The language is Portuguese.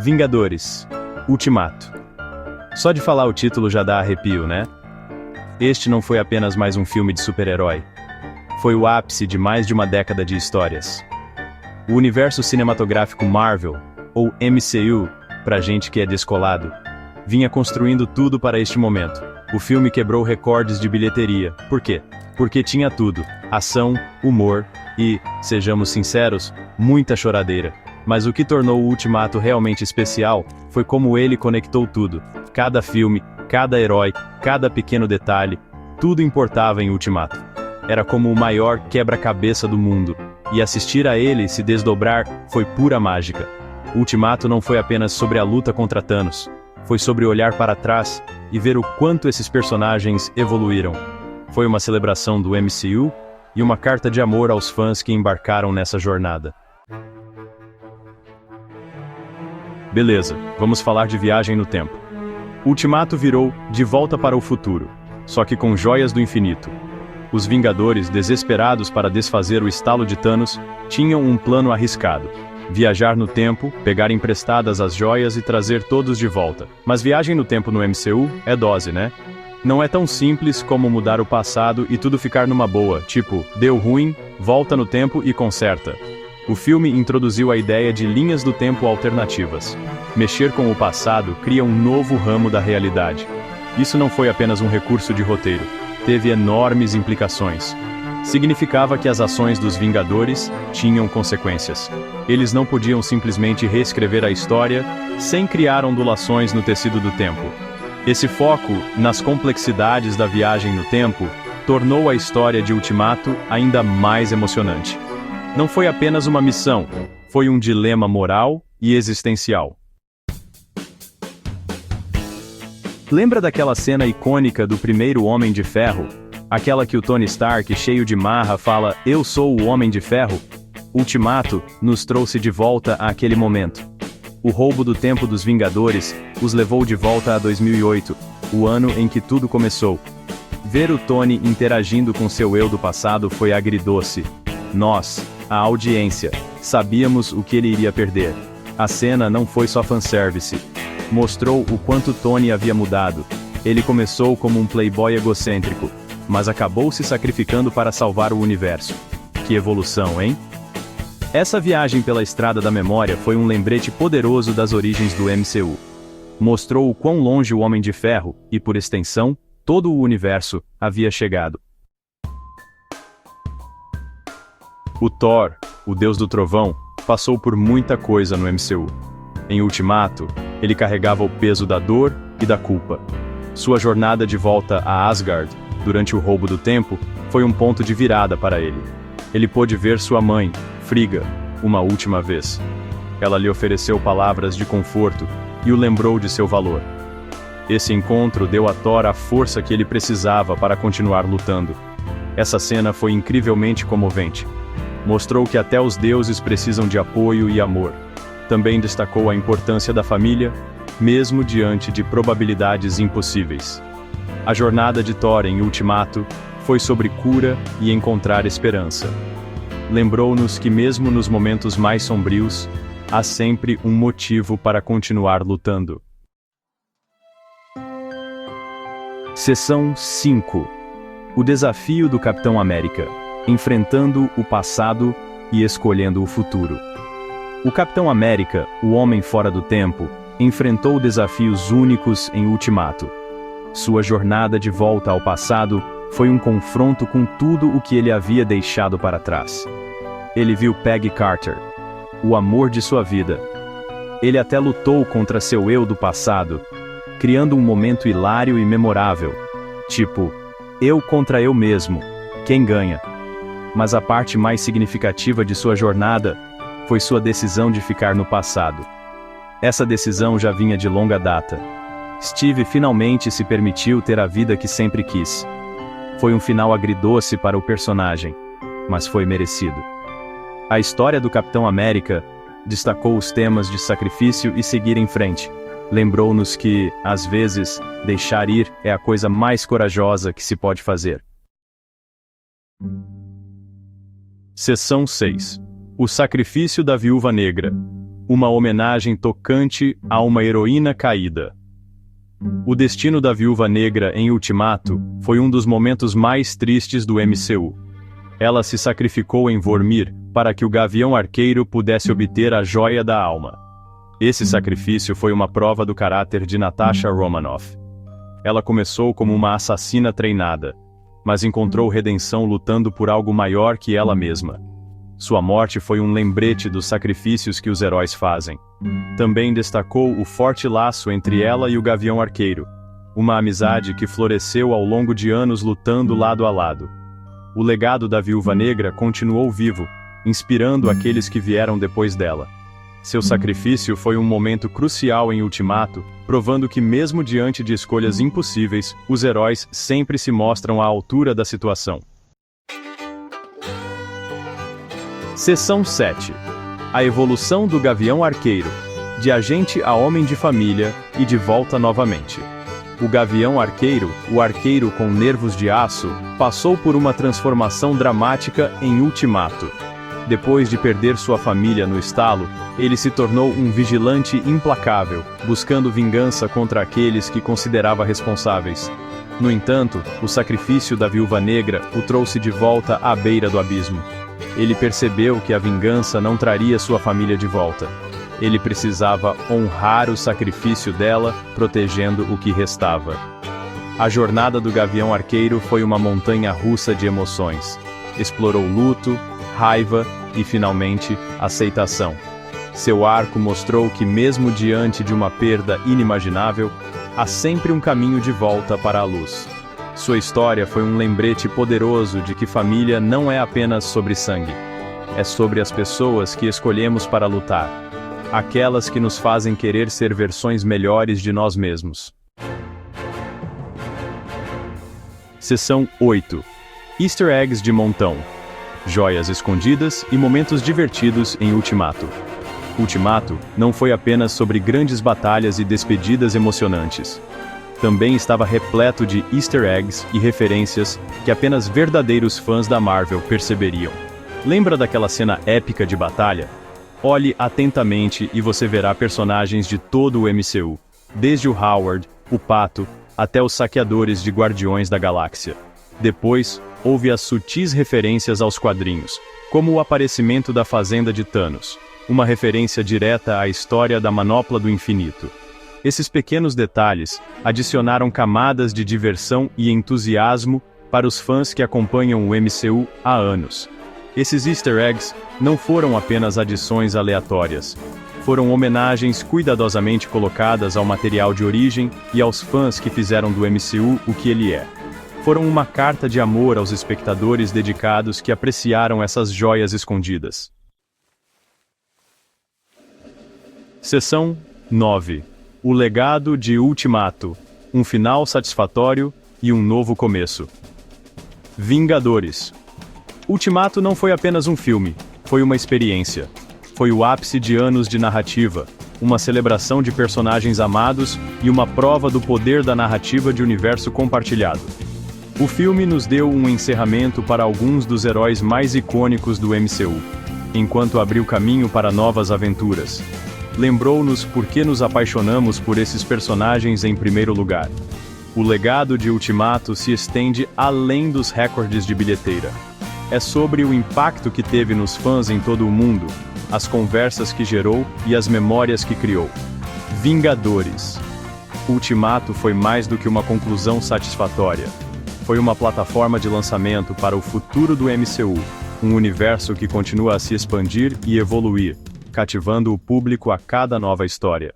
Vingadores Ultimato. Só de falar o título já dá arrepio, né? Este não foi apenas mais um filme de super-herói. Foi o ápice de mais de uma década de histórias. O universo cinematográfico Marvel, ou MCU, pra gente que é descolado, vinha construindo tudo para este momento. O filme quebrou recordes de bilheteria. Por quê? Porque tinha tudo: ação, humor e, sejamos sinceros, muita choradeira. Mas o que tornou o Ultimato realmente especial foi como ele conectou tudo. Cada filme, cada herói, cada pequeno detalhe, tudo importava em Ultimato. Era como o maior quebra-cabeça do mundo, e assistir a ele se desdobrar foi pura mágica. Ultimato não foi apenas sobre a luta contra Thanos, foi sobre olhar para trás e ver o quanto esses personagens evoluíram. Foi uma celebração do MCU e uma carta de amor aos fãs que embarcaram nessa jornada. Beleza, vamos falar de viagem no tempo. Ultimato virou De Volta para o Futuro, só que com joias do infinito. Os Vingadores, desesperados para desfazer o estalo de Thanos, tinham um plano arriscado: viajar no tempo, pegar emprestadas as joias e trazer todos de volta. Mas viagem no tempo no MCU é dose, né? Não é tão simples como mudar o passado e tudo ficar numa boa, tipo, deu ruim, volta no tempo e conserta. O filme introduziu a ideia de linhas do tempo alternativas. Mexer com o passado cria um novo ramo da realidade. Isso não foi apenas um recurso de roteiro, teve enormes implicações. Significava que as ações dos Vingadores tinham consequências. Eles não podiam simplesmente reescrever a história sem criar ondulações no tecido do tempo. Esse foco nas complexidades da viagem no tempo tornou a história de Ultimato ainda mais emocionante. Não foi apenas uma missão, foi um dilema moral e existencial. Lembra daquela cena icônica do primeiro Homem de Ferro? Aquela que o Tony Stark, cheio de marra, fala: "Eu sou o Homem de Ferro"? Ultimato nos trouxe de volta àquele momento. O roubo do tempo dos Vingadores os levou de volta a 2008, o ano em que tudo começou. Ver o Tony interagindo com seu eu do passado foi agridoce. Nós, a audiência, sabíamos o que ele iria perder. A cena não foi só fanservice. Mostrou o quanto Tony havia mudado. Ele começou como um playboy egocêntrico, mas acabou se sacrificando para salvar o universo. Que evolução, hein? Essa viagem pela estrada da memória foi um lembrete poderoso das origens do MCU. Mostrou o quão longe o Homem de Ferro, e por extensão, todo o universo, havia chegado. O Thor, o Deus do Trovão, passou por muita coisa no MCU. Em Ultimato, ele carregava o peso da dor e da culpa. Sua jornada de volta a Asgard, durante o roubo do tempo, foi um ponto de virada para ele. Ele pôde ver sua mãe, Frigga, uma última vez. Ela lhe ofereceu palavras de conforto e o lembrou de seu valor. Esse encontro deu a Thor a força que ele precisava para continuar lutando. Essa cena foi incrivelmente comovente. Mostrou que até os deuses precisam de apoio e amor. Também destacou a importância da família, mesmo diante de probabilidades impossíveis. A jornada de Thor em Ultimato foi sobre cura e encontrar esperança. Lembrou-nos que mesmo nos momentos mais sombrios, há sempre um motivo para continuar lutando. Seção 5. O desafio do Capitão América. Enfrentando o passado e escolhendo o futuro. O Capitão América, o homem fora do tempo, enfrentou desafios únicos em Ultimato. Sua jornada de volta ao passado foi um confronto com tudo o que ele havia deixado para trás. Ele viu Peggy Carter, o amor de sua vida. Ele até lutou contra seu eu do passado, criando um momento hilário e memorável. Tipo, eu contra eu mesmo, quem ganha? Mas a parte mais significativa de sua jornada foi sua decisão de ficar no passado. Essa decisão já vinha de longa data. Steve finalmente se permitiu ter a vida que sempre quis. Foi um final agridoce para o personagem, mas foi merecido. A história do Capitão América destacou os temas de sacrifício e seguir em frente. Lembrou-nos que, às vezes, deixar ir é a coisa mais corajosa que se pode fazer. Seção 6. O sacrifício da Viúva Negra. uma homenagem tocante a uma heroína caída. O destino da Viúva Negra em Ultimato foi um dos momentos mais tristes do MCU. Ela se sacrificou em Vormir para que o Gavião Arqueiro pudesse obter a Joia da Alma. Esse sacrifício foi uma prova do caráter de Natasha Romanoff. Ela começou como uma assassina treinada, mas encontrou redenção lutando por algo maior que ela mesma. Sua morte foi um lembrete dos sacrifícios que os heróis fazem. Também destacou o forte laço entre ela e o Gavião Arqueiro, uma amizade que floresceu ao longo de anos lutando lado a lado. O legado da Viúva Negra continuou vivo, inspirando aqueles que vieram depois dela. Seu sacrifício foi um momento crucial em Ultimato, provando que mesmo diante de escolhas impossíveis, os heróis sempre se mostram à altura da situação. Seção 7. A evolução do Gavião Arqueiro, de agente a homem de família e de volta novamente. O Gavião Arqueiro, o arqueiro com nervos de aço, passou por uma transformação dramática em Ultimato. Depois de perder sua família no estalo, ele se tornou um vigilante implacável, buscando vingança contra aqueles que considerava responsáveis. No entanto, o sacrifício da Viúva Negra o trouxe de volta à beira do abismo. Ele percebeu que a vingança não traria sua família de volta. Ele precisava honrar o sacrifício dela, protegendo o que restava. A jornada do Gavião Arqueiro foi uma montanha-russa de emoções. Explorou luto, raiva e, finalmente, aceitação. Seu arco mostrou que, mesmo diante de uma perda inimaginável, há sempre um caminho de volta para a luz. Sua história foi um lembrete poderoso de que família não é apenas sobre sangue. É sobre as pessoas que escolhemos para lutar. Aquelas que nos fazem querer ser versões melhores de nós mesmos. Seção 8. Easter eggs de montão. Joias escondidas e momentos divertidos em Ultimato. Ultimato não foi apenas sobre grandes batalhas e despedidas emocionantes. Também estava repleto de easter eggs e referências que apenas verdadeiros fãs da Marvel perceberiam. Lembra daquela cena épica de batalha? Olhe atentamente e você verá personagens de todo o MCU, desde o Howard, o Pato, até os saqueadores de Guardiões da Galáxia. Depois, houve as sutis referências aos quadrinhos, como o aparecimento da Fazenda de Thanos, uma referência direta à história da Manopla do Infinito. Esses pequenos detalhes adicionaram camadas de diversão e entusiasmo para os fãs que acompanham o MCU há anos. Esses easter eggs não foram apenas adições aleatórias. Foram homenagens cuidadosamente colocadas ao material de origem e aos fãs que fizeram do MCU o que ele é. Foram uma carta de amor aos espectadores dedicados que apreciaram essas joias escondidas. Seção 9. O legado de Ultimato, um final satisfatório e um novo começo. Vingadores. Ultimato não foi apenas um filme, foi uma experiência. Foi o ápice de anos de narrativa, uma celebração de personagens amados e uma prova do poder da narrativa de universo compartilhado. O filme nos deu um encerramento para alguns dos heróis mais icônicos do MCU, enquanto abriu caminho para novas aventuras. Lembrou-nos por que nos apaixonamos por esses personagens em primeiro lugar. O legado de Ultimato se estende além dos recordes de bilheteira. É sobre o impacto que teve nos fãs em todo o mundo, as conversas que gerou e as memórias que criou. Vingadores. Ultimato foi mais do que uma conclusão satisfatória. Foi uma plataforma de lançamento para o futuro do MCU, um universo que continua a se expandir e evoluir, cativando o público a cada nova história.